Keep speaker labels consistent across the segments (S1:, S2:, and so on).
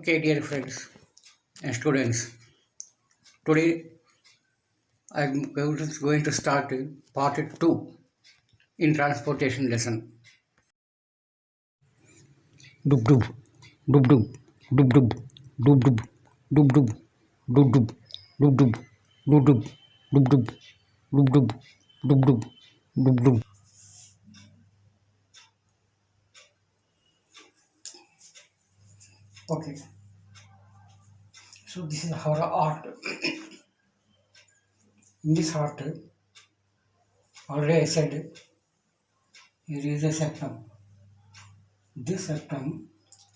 S1: Okay, dear friends and students, today I'm going to start part 2 in transportation lesson. Dub dub, dub dub, dub dub, dub dub, dub dub, dub dub, dub dub, dub dub, dub dub, dub dub, dub dub, dub dub. Okay, so this is our art. In this art, already I said here is a septum. This septum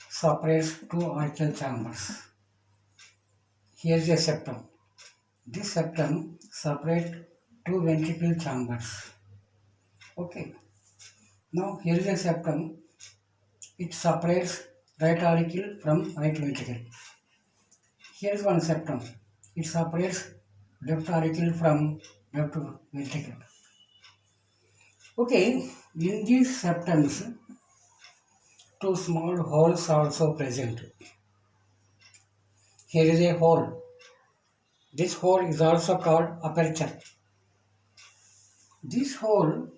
S1: separates two auricular chambers. Here is a septum. This septum separates two ventricular chambers. Okay. Now here is a septum. It separates right auricle from right ventricle. Here is one septum. It separates left auricle from left ventricle. Okay. In these septums, two small holes are also present. Here is a hole. This hole is also called aperture. This hole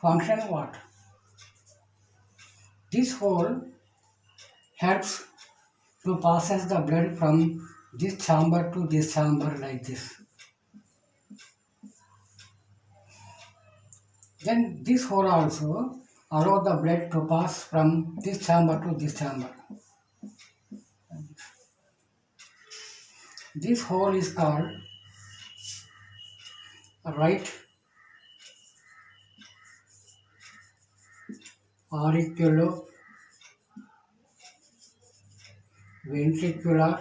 S1: function what? This hole helps to passes the blood from this chamber to this chamber like this. Then this hole also allow the blood to pass from this chamber to this chamber. This hole is called right auriculoventricular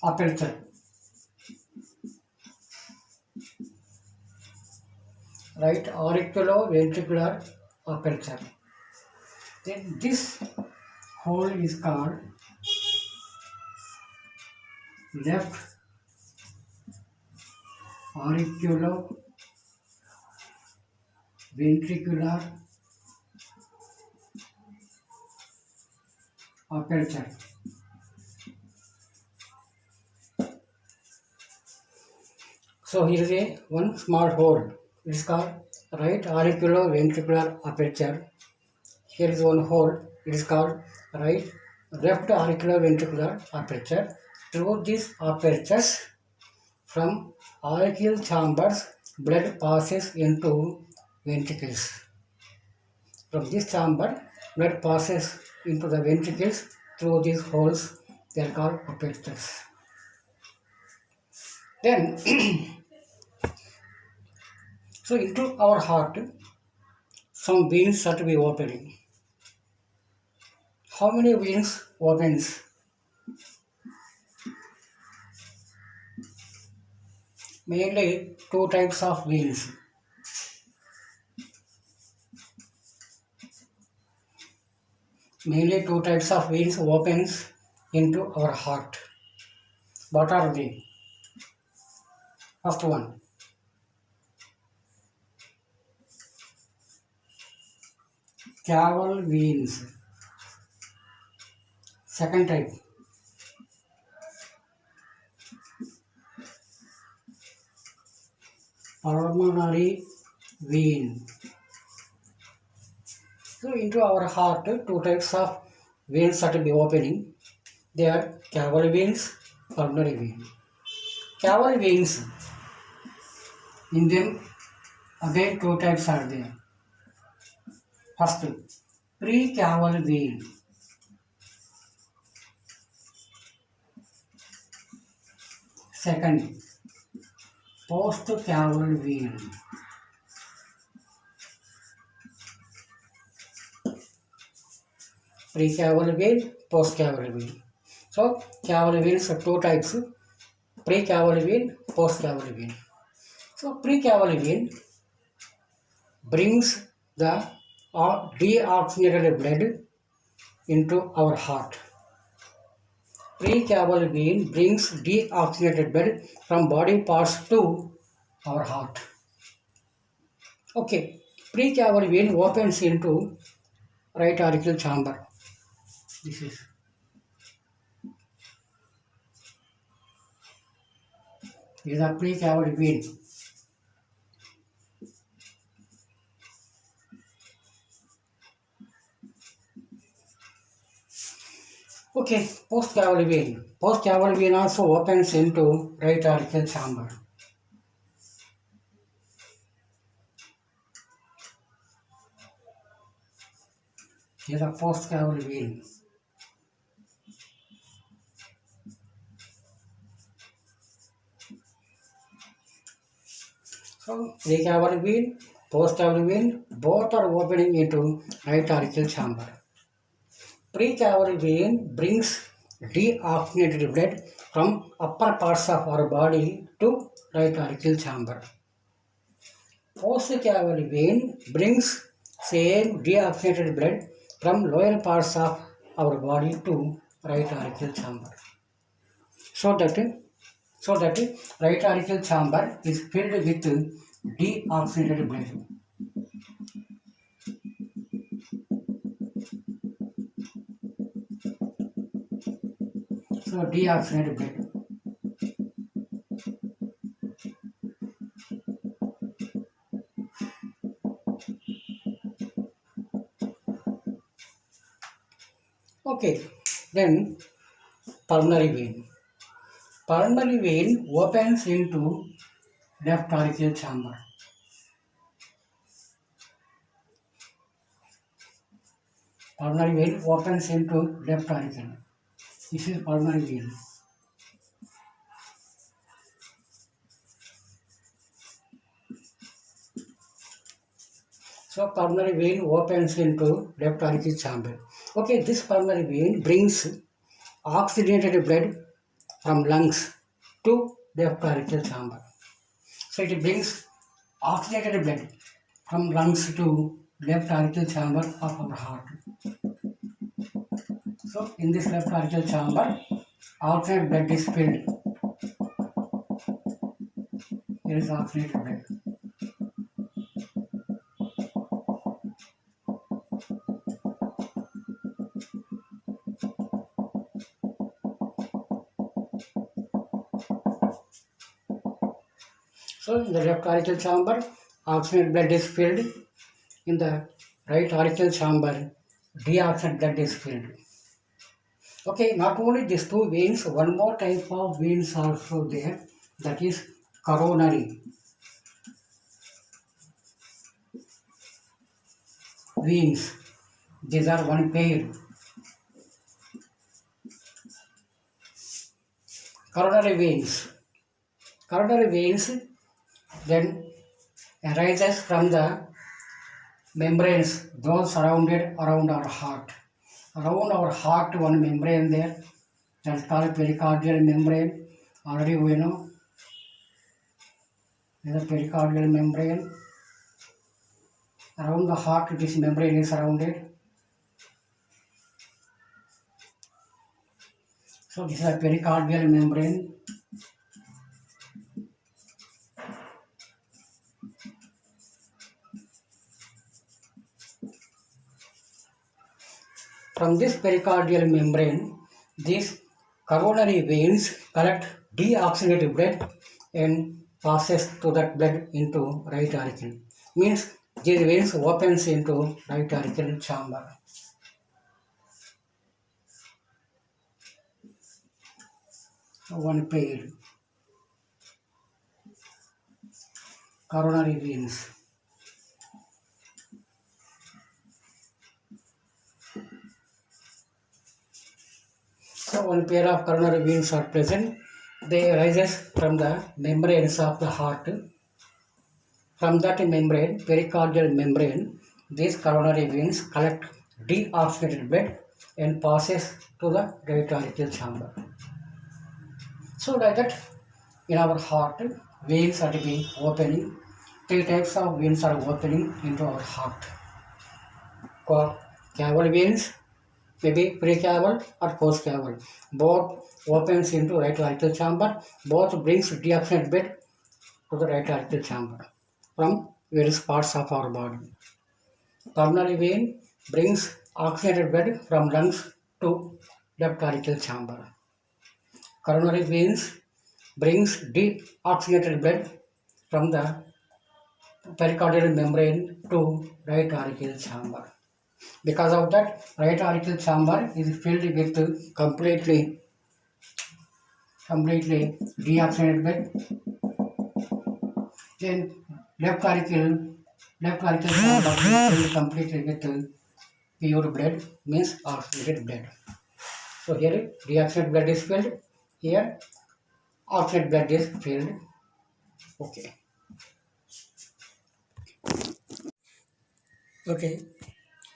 S1: aperture. Right auriculoventricular aperture. Then this hole is called left auriculoventricular aperture. So here is a one small hole. It is called right auriculoventricular aperture. Here is one hole. It is called left auriculoventricular aperture. Through these apertures, from auricular chambers, blood passes into ventricles. From this chamber, blood passes into the ventricles through these holes. They are called apertures. Then, so into our heart, some veins are to be opening. How many veins opens? Mainly two types of veins. Mainly two types of veins opens into our heart. What are they? First one, caval veins. Second type, pulmonary vein. So into our heart, two types of veins are to be opening. They are caval veins, pulmonary vein. Caval veins, in them again two types are there. First, precaval vein. Second, postcaval vein. Precaval vein, postcaval vein. So, caval veins are two types, precaval vein, postcaval vein. So, precaval vein brings the deoxygenated blood into our heart. Precaval vein brings deoxygenated blood from body parts to our heart. Okay, Precaval vein opens into right auricular chamber. This is a precaval vein. Okay, postcaval vein. Postcaval vein also opens into right auricular chamber. Here the postcaval vein. So precaval vein, postcaval vein, both are opening into right auricular chamber. Precaval vein brings deoxygenated blood from upper parts of our body to right auricular chamber. Postcaval vein brings same deoxygenated blood from lower parts of our body to right auricular chamber. So that right auricular chamber is filled with deoxygenated blood. So deoxygenated blood. Okay, then pulmonary vein. Pulmonary vein opens into left auricular chamber. Pulmonary vein opens into left auricle. This is pulmonary vein. So pulmonary vein opens into left auricular chamber. Okay, this pulmonary vein brings oxygenated blood from lungs to left auricular chamber. So it brings oxygenated blood from lungs to left auricular chamber of our heart. So in this left auricular chamber, oxygenated blood is filled. Here is oxygenated blood. So in the left auricular chamber, oxygenated blood is filled. In the right auricular chamber, deoxygenated blood is filled. Okay, not only these two veins, one more type of veins also there, that is coronary veins. These are one pair. Coronary veins. Coronary veins then arises from the membranes, those surrounded around our heart. Around our heart, one membrane there, that's called pericardial membrane. Already we know. There is a pericardial membrane. Around the heart, this membrane is surrounded. So this is a pericardial membrane. From this pericardial membrane, these coronary veins collect deoxygenated blood and passes to that blood into right auricle. Means these veins opens into right auricular chamber. One pair. Coronary veins. So one pair of coronary veins are present. They arises from the membranes of the heart. From that membrane, pericardial membrane, these coronary veins collect deoxygenated blood and passes to the right auricular chamber. So like that, in our heart, veins are to be opening. Three types of veins are opening into our heart. Caval veins, maybe precaval or postcaval. Both opens into right auricular chamber. Both brings deoxygenated blood to the right auricular chamber from various parts of our body. pulmonary vein brings oxygenated blood from lungs to left auricle chamber. Coronary veins brings deoxygenated blood from the pericardial membrane to right auricle chamber. Because of that, right auricle chamber is filled with completely deoxygenated blood. Then left auricle chamber is filled completely with pure blood, means oxygenated blood. So here deoxygenated blood is filled, here oxygenated blood is filled. Okay. Okay.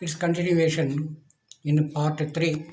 S1: Its continuation in part 3.